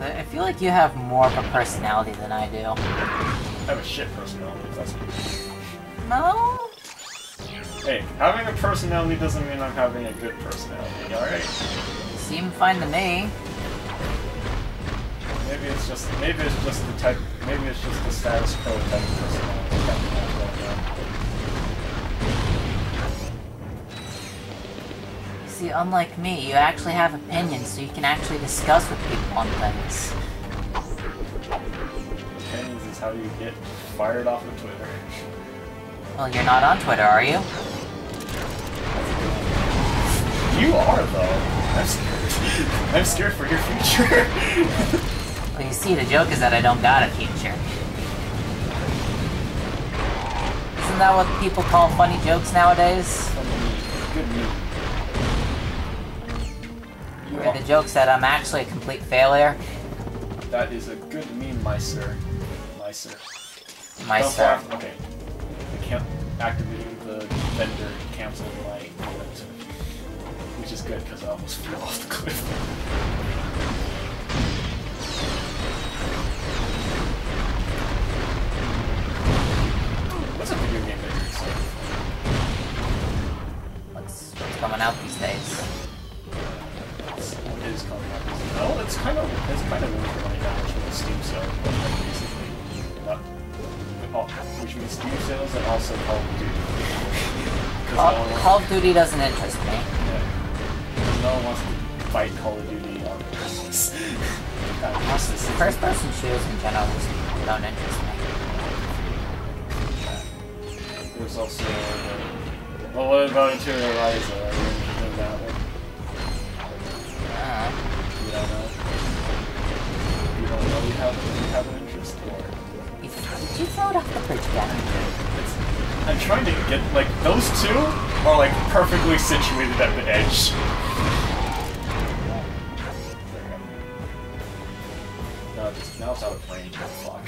I feel like you have more of a personality than I do. I have a shit personality, if that's good. No? Hey, having a personality doesn't mean I'm having a good personality, alright? You seem fine to me. Maybe it's just the type, maybe it's just the status quo type of personality that we have going on. See, unlike me, you actually have opinions, so you can actually discuss with people on things. Opinions is how you get fired off of Twitter. Well, you're not on Twitter, are you? You are, though. I'm scared. I'm scared for your future. Well, you see, the joke is that I don't got a future. Isn't that what people call funny jokes nowadays? Good meme. Or the jokes that I'm actually a complete failure? That is a good meme, my sir. My sir. My sir. Okay. Activating the vendor canceled my event. Which is good, because I almost flew off the cliff. What's a video game that you're excited for? What's coming out these days? What is coming out these days? Oh, it's kind of winter right now, which means Steam sale, basically. Which means Steam sales and also Call of Duty. Call of Duty doesn't interest me. Yeah. No one wants to fight Call of Duty on Christmas. First-person shooters in general don't interest me. There's also... well, what about Interior Ryza? Are you interested in that one? You don't know? You don't know you have an interest, or... Did you throw it off the bridge again? I'm trying to get, like, those two are, like, perfectly situated at the edge. Now it's out of range, fuck.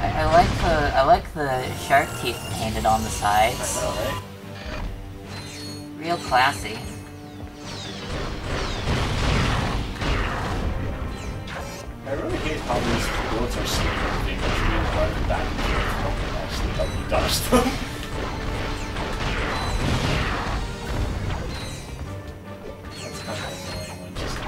I like the shark teeth painted on the sides. I know, right? Real classy. I really hate how these bullets are slinging things, which means running back and forth won't actually help you dodge them. That's kind of annoying when just...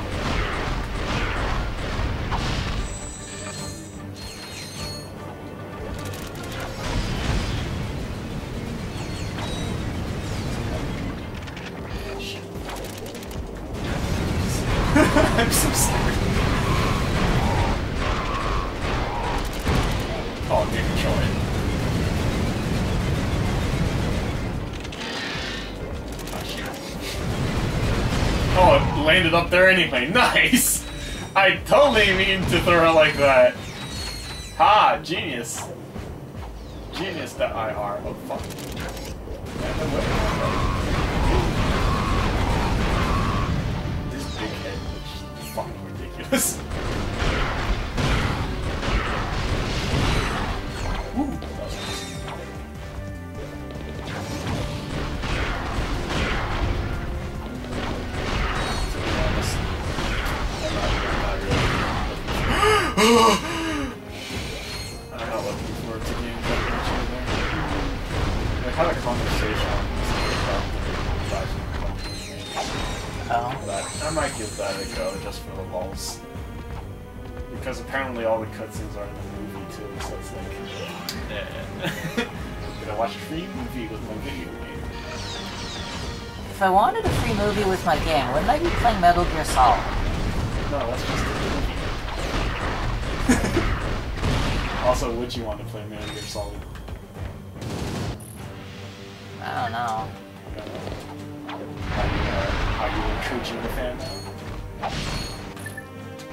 I'm so sorry. Oh, didn't kill it. Oh, it landed up there anyway. Nice! I totally mean to throw it like that. Ha! Genius. Genius that I are. Oh, fuck. This big head is fucking ridiculous. I'm not looking forward to games that much either. I had a conversation on this about but I might give that a go just for the lulz. Because apparently all the cutscenes are in the movie too, so it's like, gonna watch a free movie with my video game. If I wanted a free movie with my game, wouldn't I be playing Metal Gear Solid? No, that's just a movie. Also, would you want to play Metal Gear Solid? I don't know. Are you a Kojima fan now?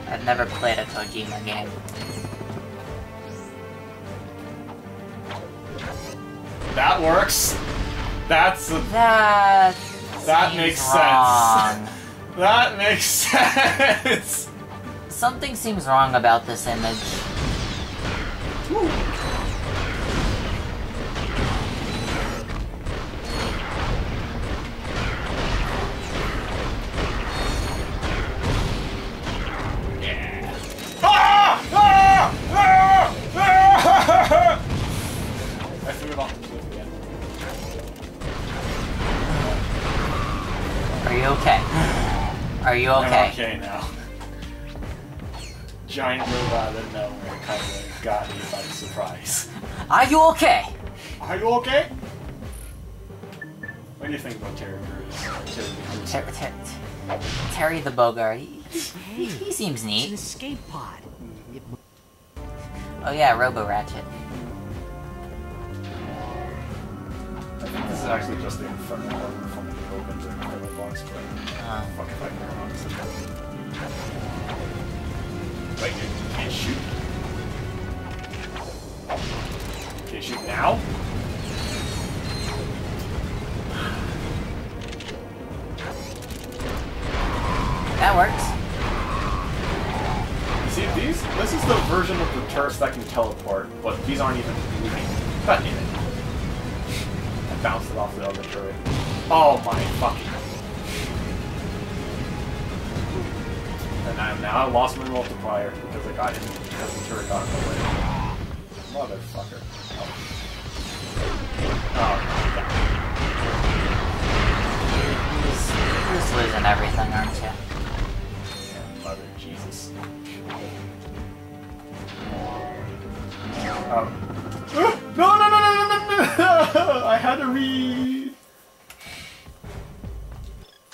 I've never played a Kojima game. That works! That makes wrong. sense. That makes sense! Something seems wrong about this image. Woo. you okay? Are you okay? I'm okay now. Giant robot out of nowhere kind of got me by surprise. Are you okay? Are you okay? What do you think about Terry Crews? Terry the Bogart. He seems It's an neat. escape pod. Oh yeah, Robo Ratchet. I think this is actually just the Inferno one from the open to Inferno box, but fuck if I can honestly. Wait, you can't shoot? Can you shoot now? That works. See, this is the version of the turrets that can teleport, but these aren't even moving. God damn it. I bounced it off the other turret. Oh my fucking. And now I lost my multiplier because I got him because the turret got in the way. Motherfucker. Oh my god. You're just losing everything, aren't you? Yeah, Mother Jesus. No! I had to read.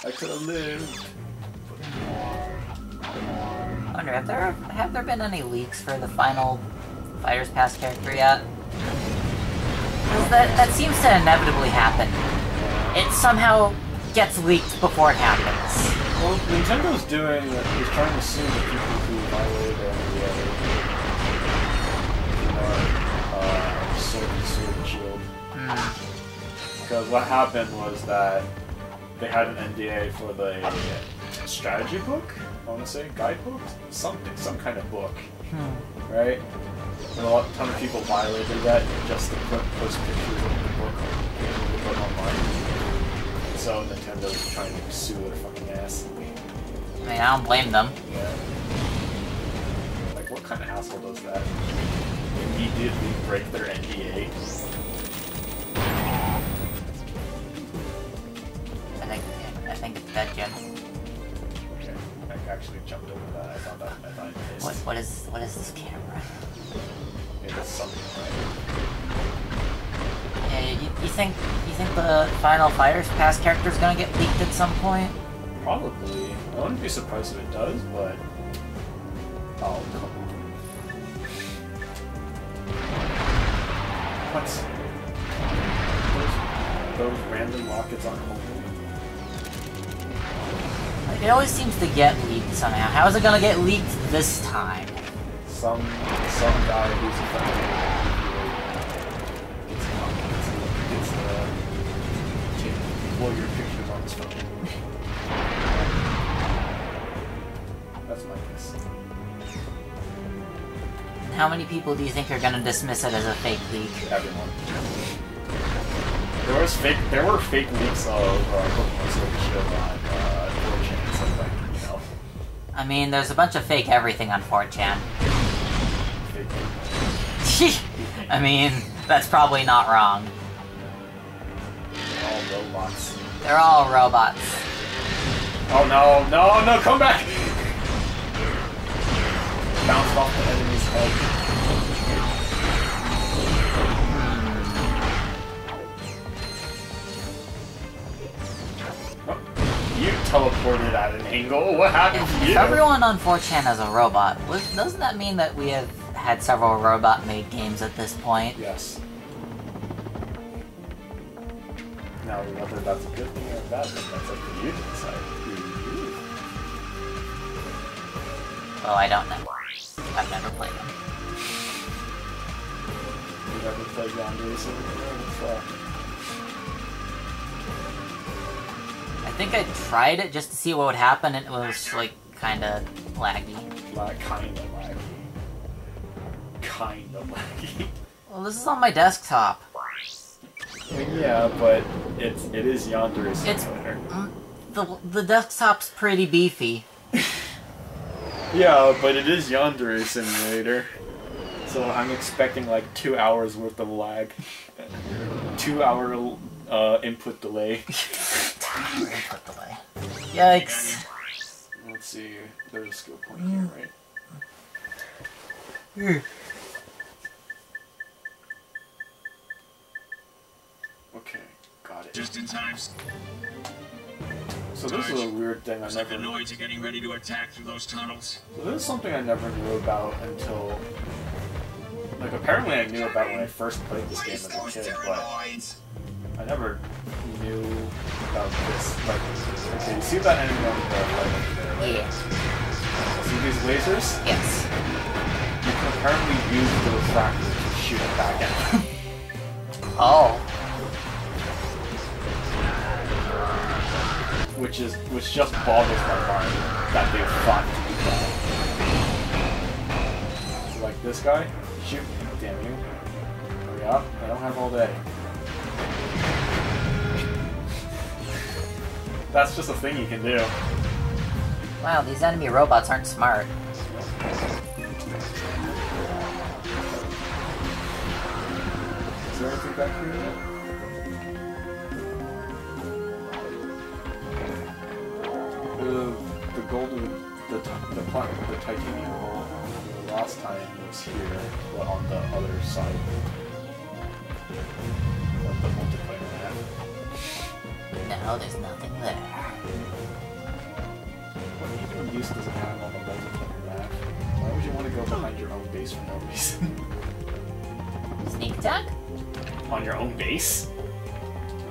I could have lived. I wonder, have there been any leaks for the final Fighters Pass character yet? 'Cause that seems to inevitably happen. It somehow gets leaked before it happens. Well, Nintendo's is trying to sue the people who violated their Sword and Shield. Because what happened was that they had an NDA for the strategy book, I want to say, guidebook? Some kind of book, right? And a ton of people violated that just to post pictures of the book to put online. So Nintendo's trying to sue their fucking ass. I mean, I don't blame them. Yeah. Like, what kind of asshole does that? Immediately break their NDA. I think it's dead, Jim. Okay, I actually jumped over that. I thought I missed. What is this camera? It is something, right? Yeah, you think the final Fighters Pass character is gonna get leaked at some point? Probably. I wouldn't be surprised if it does, but oh come on. What's those random rockets on home? It always seems to get leaked somehow. How is it gonna get leaked this time? Some guy who's a friend gets blow your pictures on his phone. That's my guess. How many people do you think are gonna dismiss it as a fake leak? Everyone. There were fake leaks of Pokemon Sword and Shield on 4chan and stuff like, you know. I mean, there's a bunch of fake everything on 4chan. Fake. I mean, that's probably not wrong. All robots. They're all robots. Oh no, come back! Bounced off the enemy's head. Oh, you teleported at an angle. What happened to you? If everyone on 4chan is a robot, doesn't that mean that we have had several robot-made games at this point? Yes. Now, whether that's a good thing or a bad thing, that's up to you to decide. Oh, I don't know. I've never played them. You never played Yandere Silver? I think I tried it just to see what would happen, and it was, like, kinda laggy. Kinda laggy. Well, this is on my desktop. Yeah, but it is Yandere Simulator. The desktop's pretty beefy. Yeah, but it is Yandere Simulator. So I'm expecting like 2 hours worth of lag. 2 hour input delay. Input delay. Yikes. Let's see. There's a skill point here, right? Okay, got it. Just in time. So this is a weird thing I Looks never... like the Noids are getting ready to attack through those tunnels. So this is something I never knew about until... Like, apparently I knew about when I first played this game as a kid, but... I never knew about this. Like, okay, you see that enemy on the right there, right? Yeah. See these lasers? Yes. You can apparently use the refractor to shoot it back at them. Oh. Which just boggles my mind that they thought to do that. So like this guy, shoot, damn you. Hurry up, I don't have all day. That's just a thing you can do. Wow, these enemy robots aren't smart. Is there anything back here yet? The golden, the titanium hole the last time was here, but on the other side of the multiplayer map. No, there's nothing there. What even use does it have on the multiplayer map? Why would you want to go behind your own base for no reason? Sneak attack? On your own base?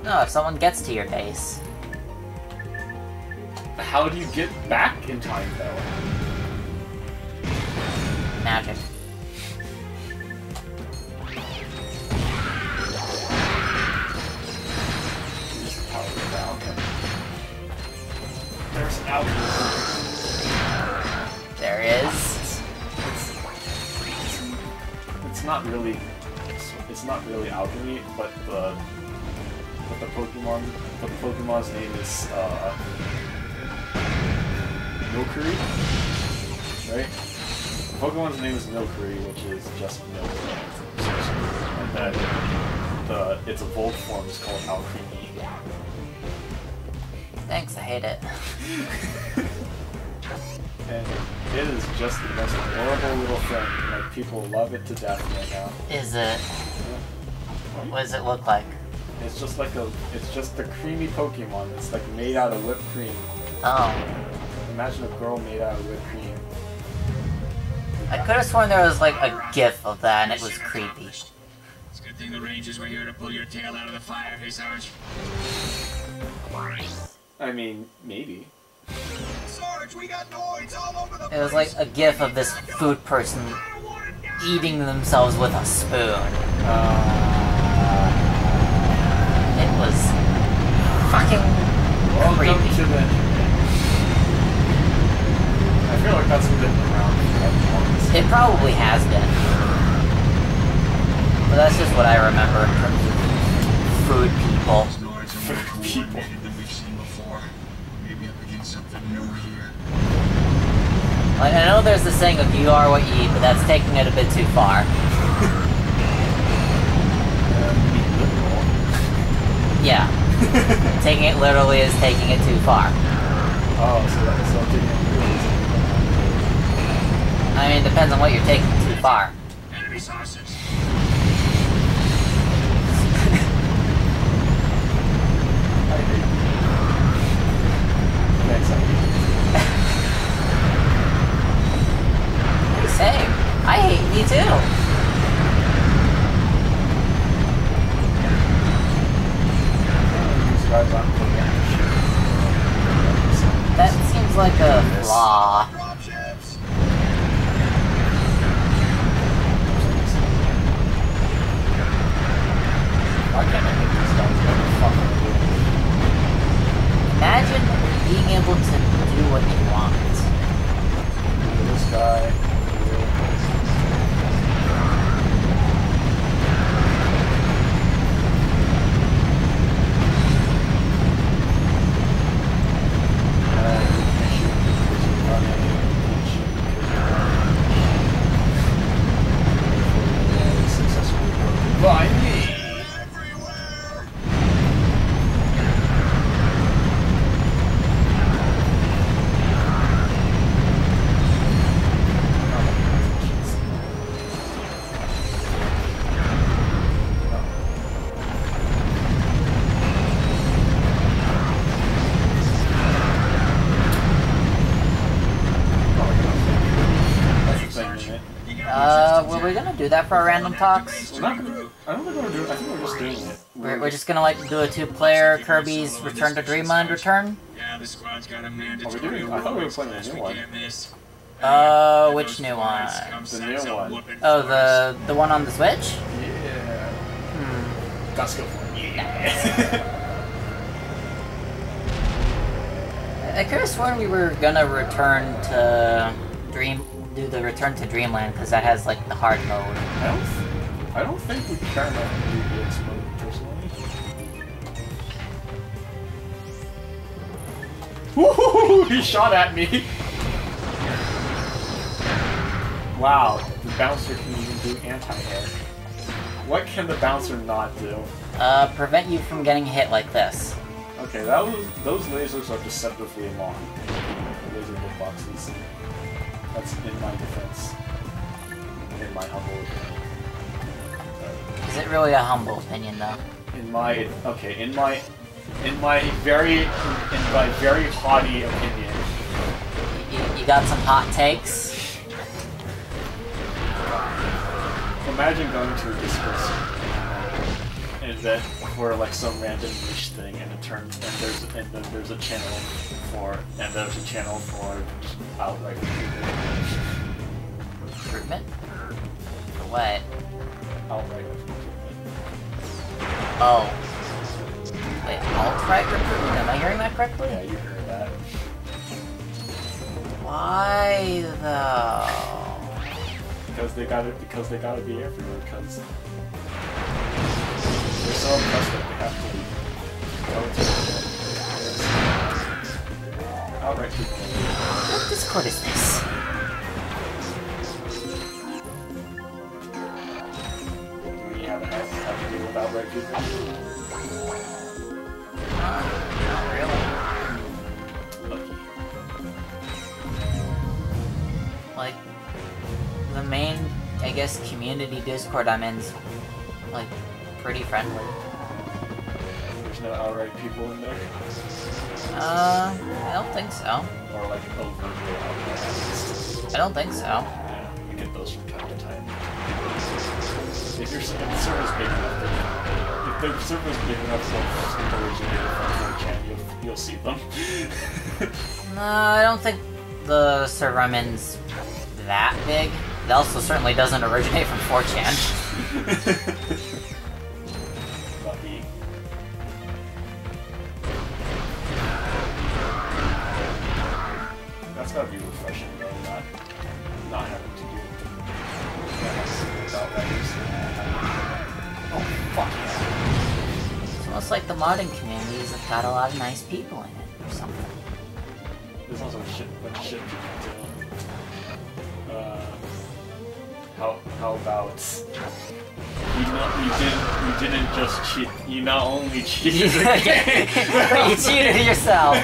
No, if someone gets to your base. How do you get back in time, though? Magic. There's an algorithm. There is. It's not really. It's not really alchemy, but the Pokemon's name is Milcery, right? Pokemon's name is Milcery, which is just milk, and then its evolved form is called Alcremie. Thanks, I hate it. And it is just the most adorable little thing. Like, people love it to death right now. Is it? What does it look like? It's just like it's just a creamy Pokemon. It's like made out of whipped cream. Oh. Imagine a girl made out of whipped cream. I could have sworn there was like a gif of that and it was creepy. It's a good thing the Rangers were here to pull your tail out of the fire, hey Sarge? I mean, maybe. Sarge, we got Noids all over the It was like a gif of this food person eating themselves with a spoon. It was fucking creepy. To the... I feel like that's been around for like months. It probably has been. But that's just what I remember in terms of food people. Food people than we've seen before. Maybe up against something new here. Like, I know there's the saying of you are what you eat, but that's taking it a bit too far. Yeah. Taking it literally is taking it too far. Oh, so that's not taking it literally. I mean, it depends on what you're taking too far. Enemy sausage. I hate you. Thanks, I hate you. Same. I hate me too. These guys aren't putting out shit. That seems like a flaw. Why can't I hit these guys? What the fuck am I doing? Imagine being able to do what you want. This guy. By me! were we gonna do that for our random talks? We're not gonna... I don't think we're doing... I think we're just doing it. We're just gonna, like, do a 2-player Kirby's Return to Dreamland return? Yeah, the squad's got a mandatory. Are we doing... I thought we were playing a new one. Which new one? The new one. Oh, the one on the Switch? Yeah. Hmm. Let's go for it. Yeah. I could have sworn we were gonna return to do the Return to Dreamland, because that has, like, the hard mode. I don't think we care enough to do the X mode, personally. Woohoo! He shot at me! Wow, the bouncer can even do anti-air. What can the bouncer not do? Prevent you from getting hit like this. Okay, those lasers are deceptively long. Laser hitboxes. That's in my defense. In my humble opinion. Is it really a humble opinion, though? In my very haughty opinion. You got some hot takes? Imagine going to a discourse and then for like some random niche thing, and it turns and then there's a channel for outright Recruitment? For what? outright. Oh. Wait, alt-right recruitment? Am I hearing that correctly? Yeah, you heard that. Why, though? Because they gotta be everywhere. Because they're so impressed that they have to go to outright people. What Discord is this? Do we have to deal with outright people? Not really. Lucky. Like, the main, I guess, community Discord I'm in's, like, pretty friendly. There's no outright people in there? I don't think so. Or like overtly outright. I don't think so. Yeah, we get those from time to time. If the server's big enough, if the server's big enough to originate from 4chan, you'll see them. No, I don't think the server I'm in's that big. It also certainly doesn't originate from 4chan. Lucky. That's gotta be refreshing though, not having to deal with outriders. Oh fuck yeah. It's almost like the modding communities have got a lot of nice people in it, or something. There's also a bunch of shit people too. How about you didn't just cheat, you not only cheated the game, you cheated yourself.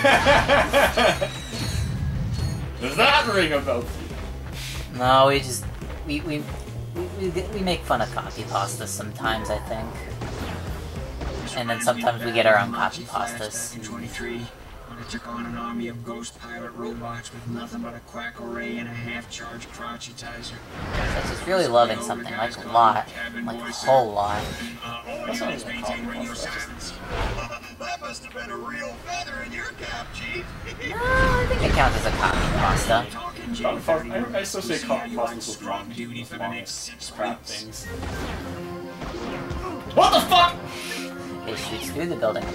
Does that ring a bell to you? No, we make fun of copy pasta sometimes, I think. And then sometimes we get our own copy pastas. When it took on an army of ghost pilot robots with nothing but a quack array and a half-charged crotchetizer. That's just really loving something, like a lot. Like a whole lot. That's not even a copy pasta. That must have been a real feather in your cap, Chief. No, I think it counts as a copy pasta. I associate copy pastas with long crap things. What the fuck? It shoots through the building.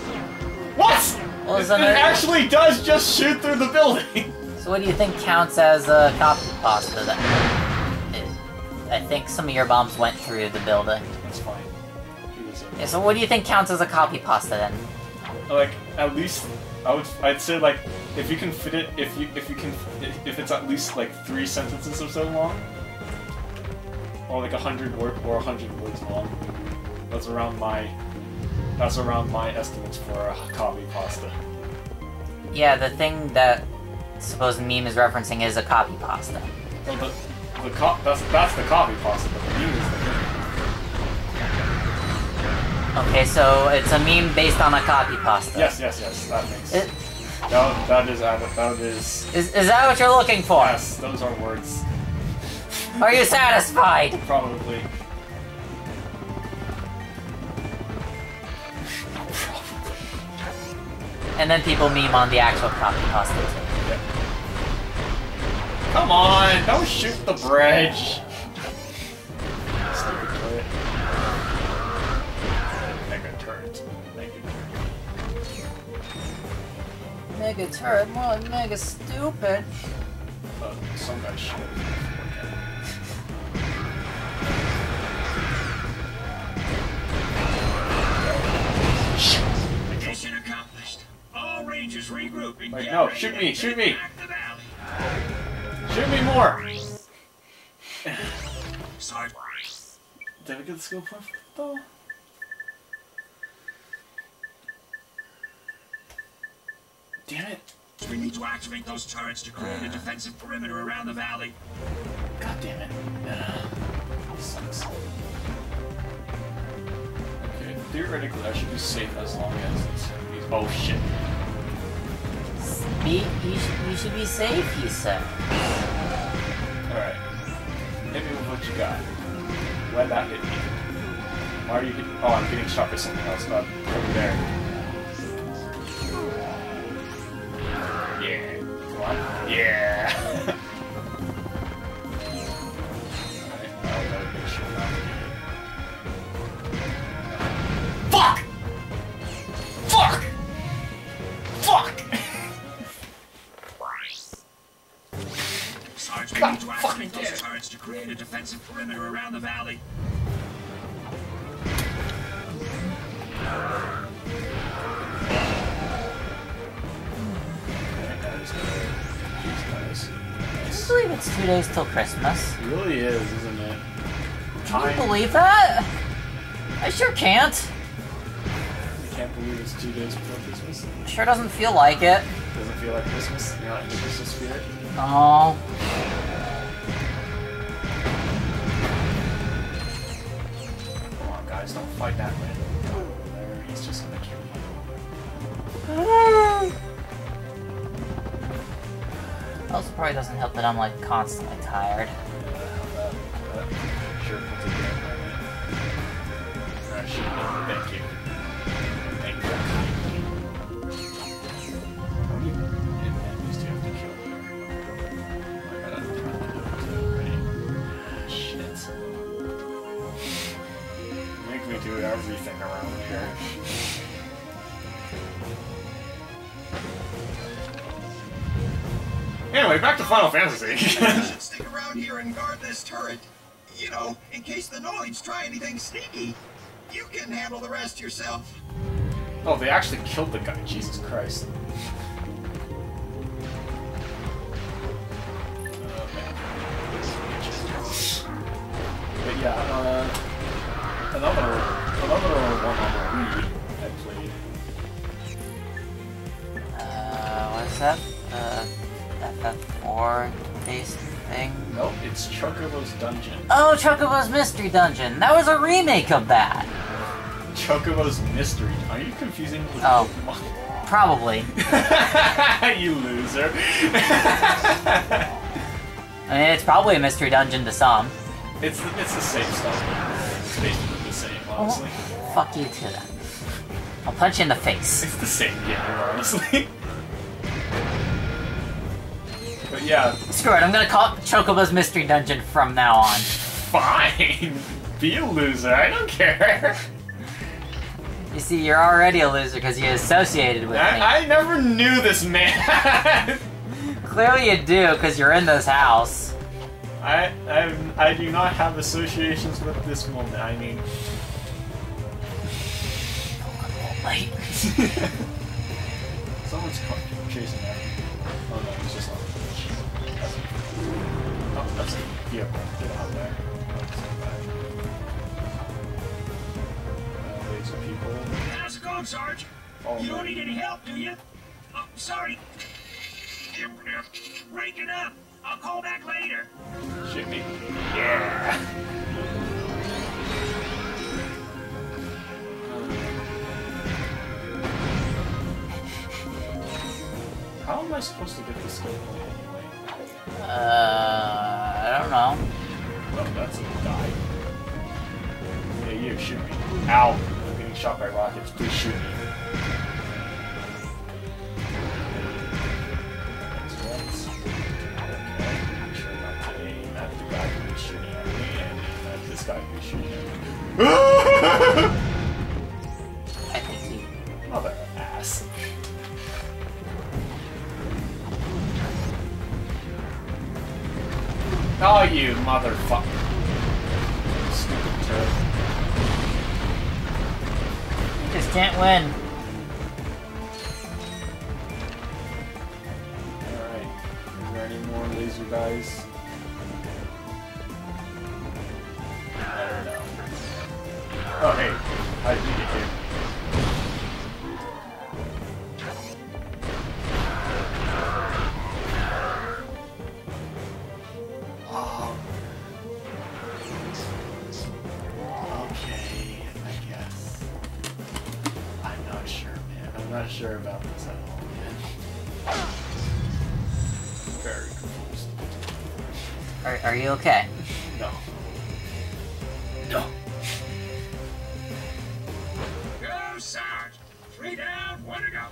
What? Well, it actually does just shoot through the building. So what do you think counts as a copy pasta then? I think some of your bombs went through the building. That's fine. Yeah, so what do you think counts as a copy pasta then? Like, at least I'd say like if you can fit it, if it's at least like 3 sentences or so long, or like 100 words long. That's around my estimates for a copy pasta. Yeah, the thing that supposed meme is referencing is a copy pasta. Well, that's the copy pasta, but the meme is the meme. Okay, so it's a meme based on a copy pasta. Yes, that makes it. That is. Is that what you're looking for? Yes, those are words. Are you satisfied? Probably. And then people meme on the actual copy cost it too. Yep. Come on, don't shoot the bridge. Stupid turret. Mega turret. Mega turret, more like mega stupid. Some guy should have. Mission accomplished. All Rangers regroup and Wait, get no, ready shoot to me, shoot me. attack the valley. Shoot me more! Sarge. Did we get the skill point though? Damn it. We need to activate those turrets to create a defensive perimeter around the valley. God damn it. Sucks. Okay, theoretically I should be safe as long as these. Oh shit. You should be safe, he said. Alright. Hit me with what you got. Why'd that hit me? Why are you hitting? Oh, I'm getting shot by something else. Over there. Yeah. Come on. Yeah. Alright, I gotta make sure not to get hit. Fuck! Fuck! Fuck! Sarge, we God need to fucking activate those damn it. turrets to create a defensive perimeter around the valley. I believe it's 2 days till Christmas. It really is, isn't it? Can you believe that? I sure can't. I can't believe it's 2 days before Christmas. Sure doesn't feel like it. Doesn't feel like Christmas. You're not in the Christmas spirit. No. Come on, guys, don't fight that man. There, he's just gonna kill you. Also, probably doesn't help that I'm like constantly tired. Sure, puts it down. Thank you. Thank you. How many enemies do you have to kill here? Oh my god, I'm trying to do it already. Shit. Make me do everything around here. Anyway, back to Final Fantasy. You should stick around here and guard this turret. You know, in case the Noids try anything sneaky. You can handle the rest yourself. Oh, they actually killed the guy. Jesus Christ. But yeah, another one on the Wii I played. What's that? FF4 based thing? Nope, it's Chocobo's Dungeon. Oh, Chocobo's Mystery Dungeon! That was a remake of that! Chocobo's Mystery. Are you confusing it with Oh. Pokemon? Probably. You loser. I mean, it's probably a mystery dungeon to some. It's the same stuff. It's basically the same, honestly. Oh, fuck you too then. I'll punch you in the face. It's the same game, honestly. But yeah. Screw it, I'm gonna call it Chocobo's Mystery Dungeon from now on. Fine. Be a loser. I don't care. You see, you're already a loser because you associated with me. I never knew this man. Clearly you do, because you're in this house. I do not have associations with this woman. I mean, Wait. someone's chasing her. Oh no, he's just on the bridge. That's a vehicle. Get out there. Laser people. How's it going, Sarge? Oh, You no. don't need any help, do you? Oh, sorry. Breaking up. I'll call back later. Shoot me. Yeah. How am I supposed to get this skill point anyway? I don't know. Oh, that's a guy. Yeah, you shoot me. Ow! I'm getting shot by rockets. Please shoot me. Okay, I'm sure not to aim at the guy who's shooting at me and aim at this guy who's shooting at me. I think he... Mother ass. Oh, you motherfucker. Stupid turd. You just can't win. Alright. Is there any more laser guys? I don't know. Oh, hey. How did you get here? Okay, I guess. I'm not sure, man. I'm not sure about this at all, man. Very confused. Are you okay? No. No. Go, Sarge! 3 down, 1 to go.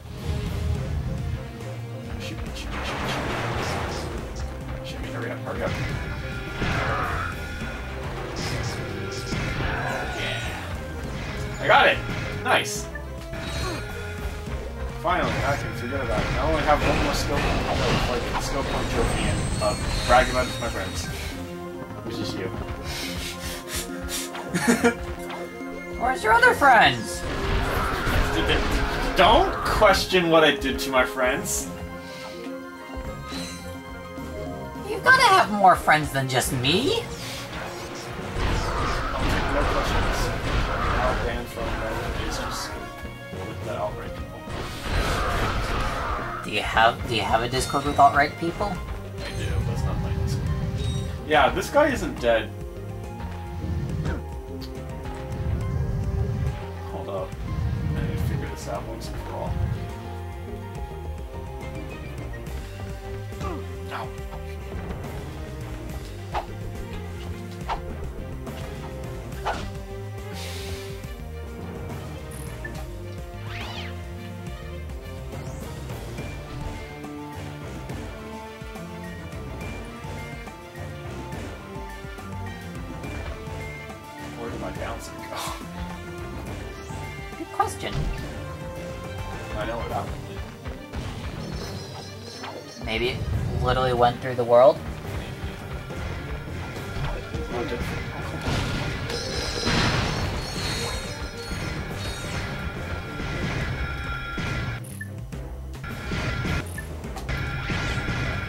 Shoot me, shoot me, shoot me, shoot me. Shoot me, hurry up, hurry up. Yeah. I got it! Nice! Finally, I can forget about it. I only have one more skill point before I get the skill point trophy and brag about it to my friends. Which is you. Where's your other friends? Don't question what I did to my friends. You've gotta have more friends than just me. I'll take no questions. I'll ban from is just with the outright people. Do you have a Discord with alt-right people? I do, but it's not my Discord. Yeah, this guy isn't dead. Hold up. I need to figure this out once and for all. Ow. Where did my bouncer go? Good question. I know what happened. Maybe it literally went through the world. It's no different.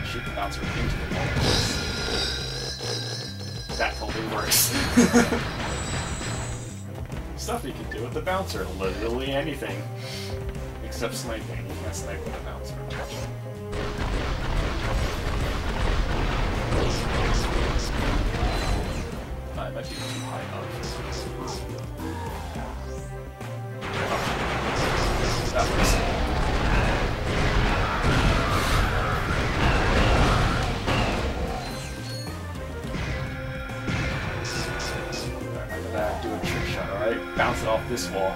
Shoot the bouncer into the wall. That totally works. Stuff you can do with the bouncer, literally anything. Except sniping. You can't snipe with a bouncer. I might be too high up. That works. Do a trick shot, alright? Bounce it off this wall.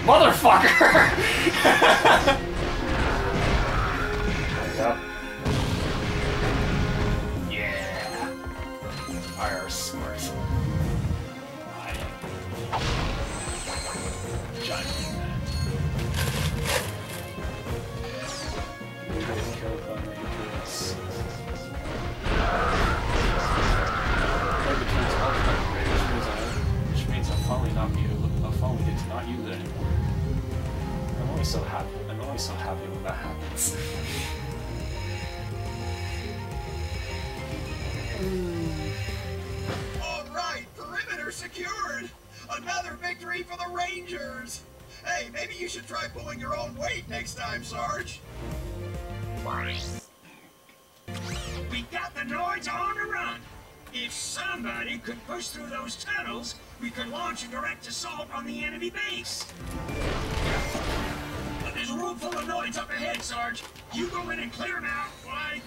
Motherfucker! There we go. Yeah. I are smart. I am. Giant man. You guys killed by my goodness. Which means I'll finally get to not use it anymore. I'm always so happy when that happens. Alright, perimeter secured! Another victory for the Rangers! Hey, maybe you should try pulling your own weight next time, Sarge. We got the droids on the run! If somebody could push through those tunnels, we could launch a direct assault on the enemy base. But there's a room full of droids up ahead, Sarge. You go in and clear them out while I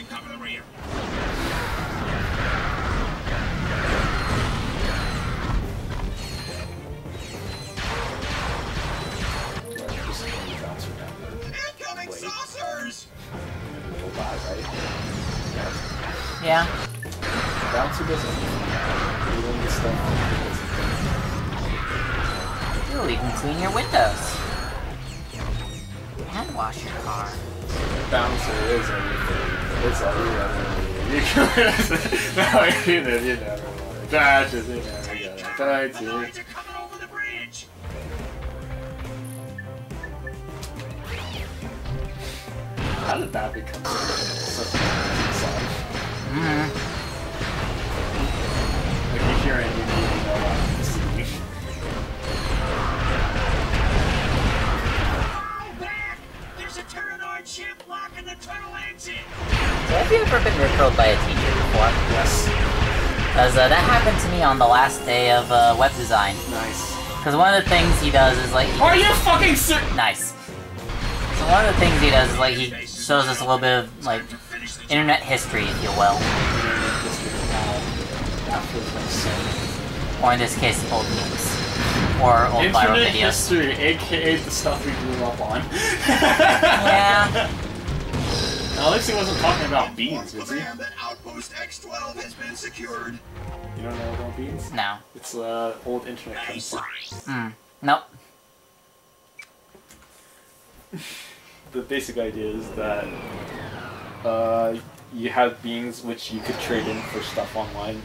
cover the rear. right? Yeah. Bouncer doesn't. Doing the stuff. Ooh, you can clean your windows. And wash your car. Bouncer is everything. It's everything. No, you never want to touch it. You never gotta touch it. Coming over the bridge. How did that become such a song? Like you hear it, you need to know what to see. There's a Tyrannoid ship blocking the tunnel exit. So have you ever been rickrolled by a teacher before? Yes. Because that happened to me on the last day of web design. Nice. Because one of the things he does is like... Are you fucking serious? Nice. So one of the things he does is like he shows us a little bit of like internet history, if you will. Or in this case, old memes. Or old viral Internet videos. history, aka the stuff we grew up on. Yeah. At least he wasn't talking about beans, was he? That outpost X12 has been secured. You don't know about beans? No. It's old internet currency. Nope. The basic idea is that you have beans which you could trade in for stuff online,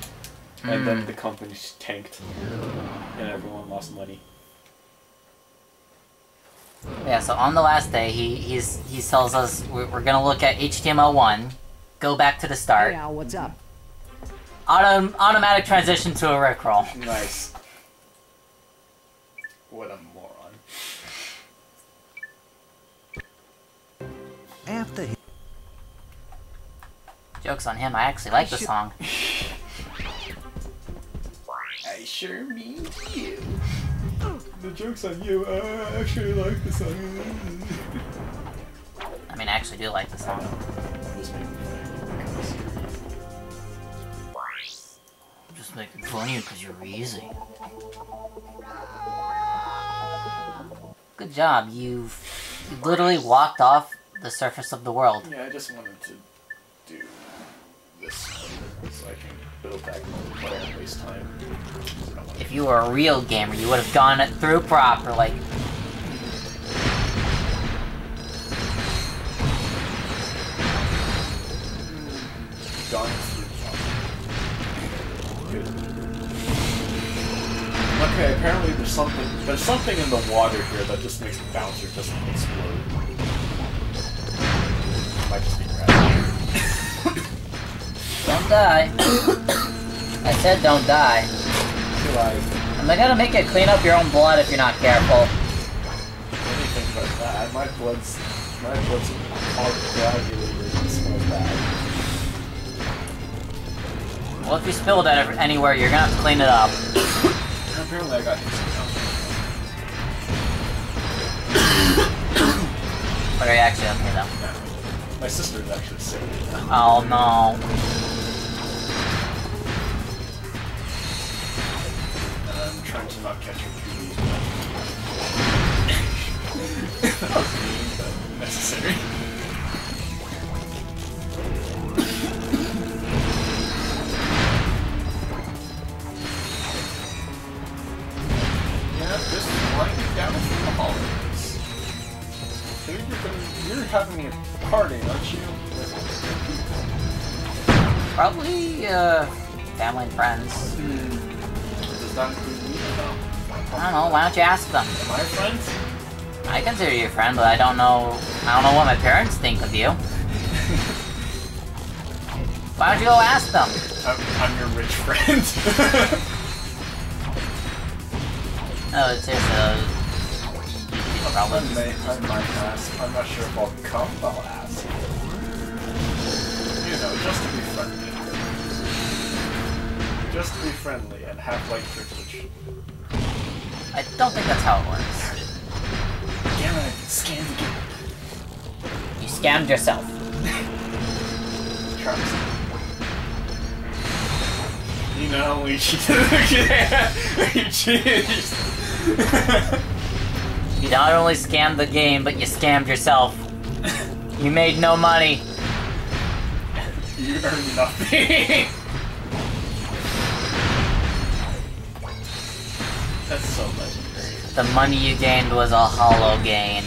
and then the company's tanked, and everyone lost money. Yeah, so on the last day, he tells us we're gonna look at HTML1, go back to the start. Hey Al, what's up? Automatic transition to a rickroll. Nice. What a moron. After him. Joke's on him, I actually like the song. I sure mean you. The joke's on you. I actually like the song. I mean, I actually do like the song. I'm just making fun of you because you're easy. Good job, you literally walked off the surface of the world. Yeah, I just wanted to do this so I can build back multiplayer and waste time. If you were a real gamer, you would have gone it through proper, like... Gone through. Good. Okay, apparently there's something in the water here that just makes the bouncer just explode. Might just be Ratchet. Don't die. I said don't die. I'm gonna make you clean up your own blood if you're not careful. What do you think about that? My blood's all coagulated and smells bad. Well, if you spilled it anywhere, you're gonna have to clean it up. Apparently I got some But are you actually okay though? My sister's actually sick. Oh no. I'm trying to not catch her PB. That was mean, but necessary. Yeah, just winding down from the holidays. You're having a party, aren't you? Probably, family and friends. Does that include me or no? I don't know, why don't you ask them? Am I friends? I consider you a friend, but I don't know what my parents think of you. Why don't you go ask them? I'm your rich friend. Oh, seriously, probably. I might ask. I'm not sure if I'll come, but I'll ask. You know, just to be friendly. Just to be friendly and have white privilege. I don't think that's how it works. Damn it, I scammed again. You scammed yourself. Trust. You know, we cheated. You not only scammed the game, but you scammed yourself. You made no money. You earn nothing. That's so legendary. The money you gained was a hollow gain.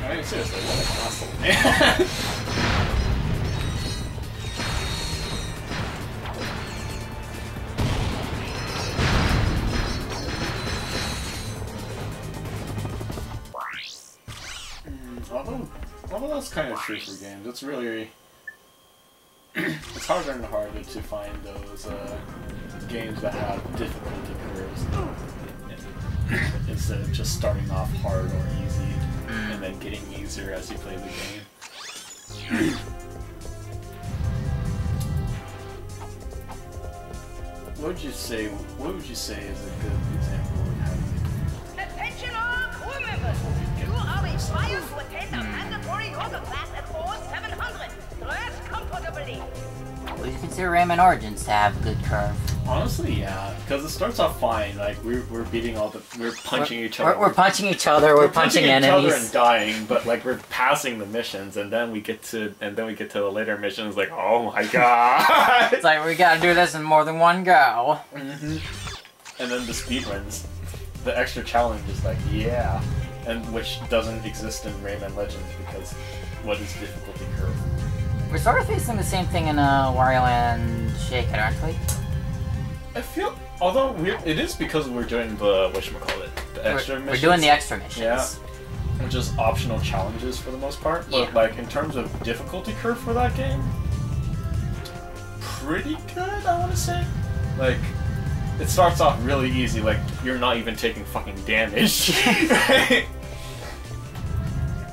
I mean, seriously, what an asshole, man. Although that's kind of true for games, it's really... it's harder and harder to find those games that have difficulty curves instead of just starting off hard or easy and then getting easier as you play the game. What would you say is a good example of how Attention all crew members! You are required to attend a mandatory yoga class at 4700. Dress comfortably. Would you consider Rayman Origins to have good curve? Honestly, yeah, because it starts off fine. Like we're beating we're punching each other. We're punching each other. We're punching enemies. each other and dying, but like we're passing the missions, and then we get to the later missions. Like, oh my god! It's like we gotta do this in more than one go. And then the speed runs, the extra challenge is like, yeah, and which doesn't exist in Rayman Legends because what is difficulty curve? We're sort of facing the same thing in Wario Land Shake It, aren't we? I feel, although it is because we're doing the whatchamacallit, the extra missions. We're doing the extra missions. Yeah. Which is optional challenges for the most part. But like in terms of difficulty curve for that game, pretty good, I want to say. Like, it starts off really easy, like you're not even taking fucking damage.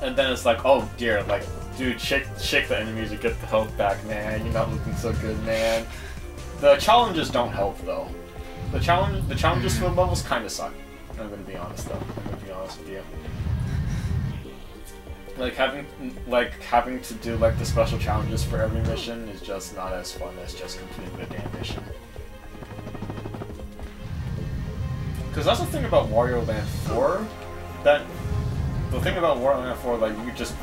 And then it's like, oh dear, like, dude, shake the enemies to get the health back, man. You're not looking so good, man. The challenges don't help though. The challenges for the levels kind of suck. I'm gonna be honest though. I'm gonna be honest with you. Like having to do like the special challenges for every mission is just not as fun as just completing the damn mission. Because that's the thing about Wario Land 4. The thing about Wario Land 4, like you just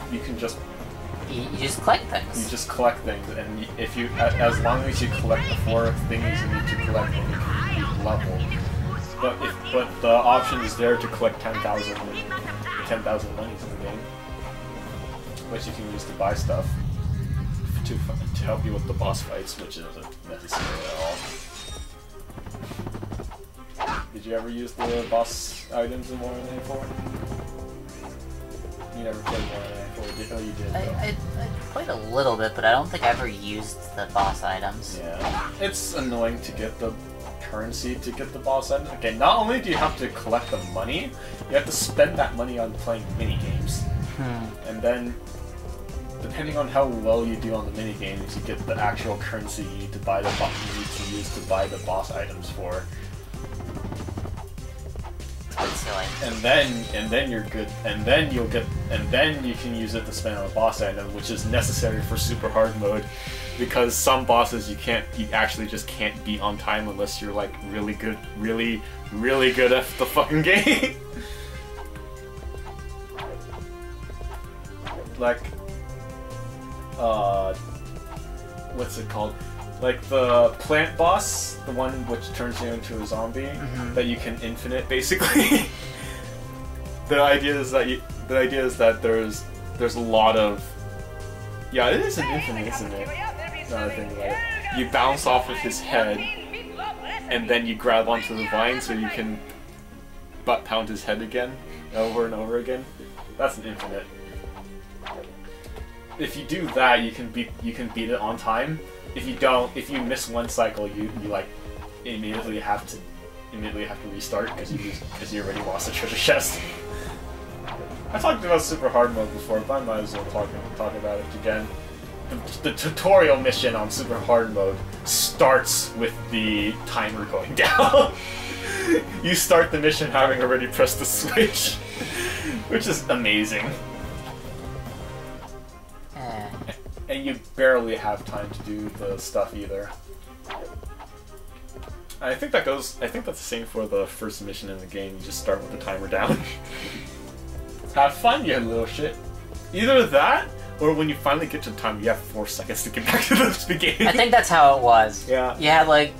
collect things. You just collect things, and if you, as long as you collect the 4 things you need to collect, then you can complete level. But the option is there to collect 10,000 monies in the game, which you can use to buy stuff to help you with the boss fights, which isn't necessary at all. Did you ever use the boss items in Wario Land 4? You never played Wario Land 4, did? Oh, you did. I played a little bit, but I don't think I ever used the boss items. Yeah, it's annoying to get the currency to get the boss items. Okay, not only do you have to collect the money, you have to spend that money on playing mini games. And then, depending on how well you do on the mini games, you get the actual currency you need to buy you need to use to buy the boss items for. And then you're good, and then you can use it to spend on a boss item, which is necessary for super hard mode, because some bosses you actually just can't beat on time unless you're like really good at the fucking game. Like, what's it called? Like the plant boss, the one which turns you into a zombie, that you can infinite basically. The idea is that there's a lot of, yeah, it is an infinite, isn't it? Now I think about it. You bounce off of his head, and then you grab onto the vine so you can butt pound his head again, over and over again. That's an infinite. If you do that, you can beat it on time. If you miss one cycle, you like immediately have to restart because you already lost the treasure chest. I talked about super hard mode before, but I might as well talk about it again. The tutorial mission on super hard mode starts with the timer going down. You start the mission having already pressed the switch, which is amazing. And you barely have time to do the stuff either. I think that's the same for the first mission in the game. You just start with the timer down. Have fun, you little shit. Either that, or when you finally get to time, you have 4 seconds to get back to the beginning. I think that's how it was. Yeah. You had like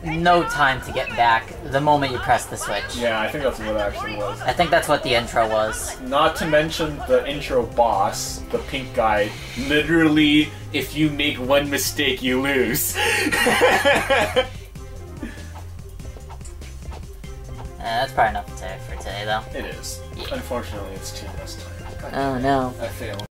no time to get back the moment you pressed the switch. Yeah, I think that's what it actually was. I think that's what the intro was. Not to mention the intro boss, the pink guy. Literally, if you make one mistake, you lose. That's probably enough for today, though. It is. Unfortunately, it's too less time. Oh no. I failed.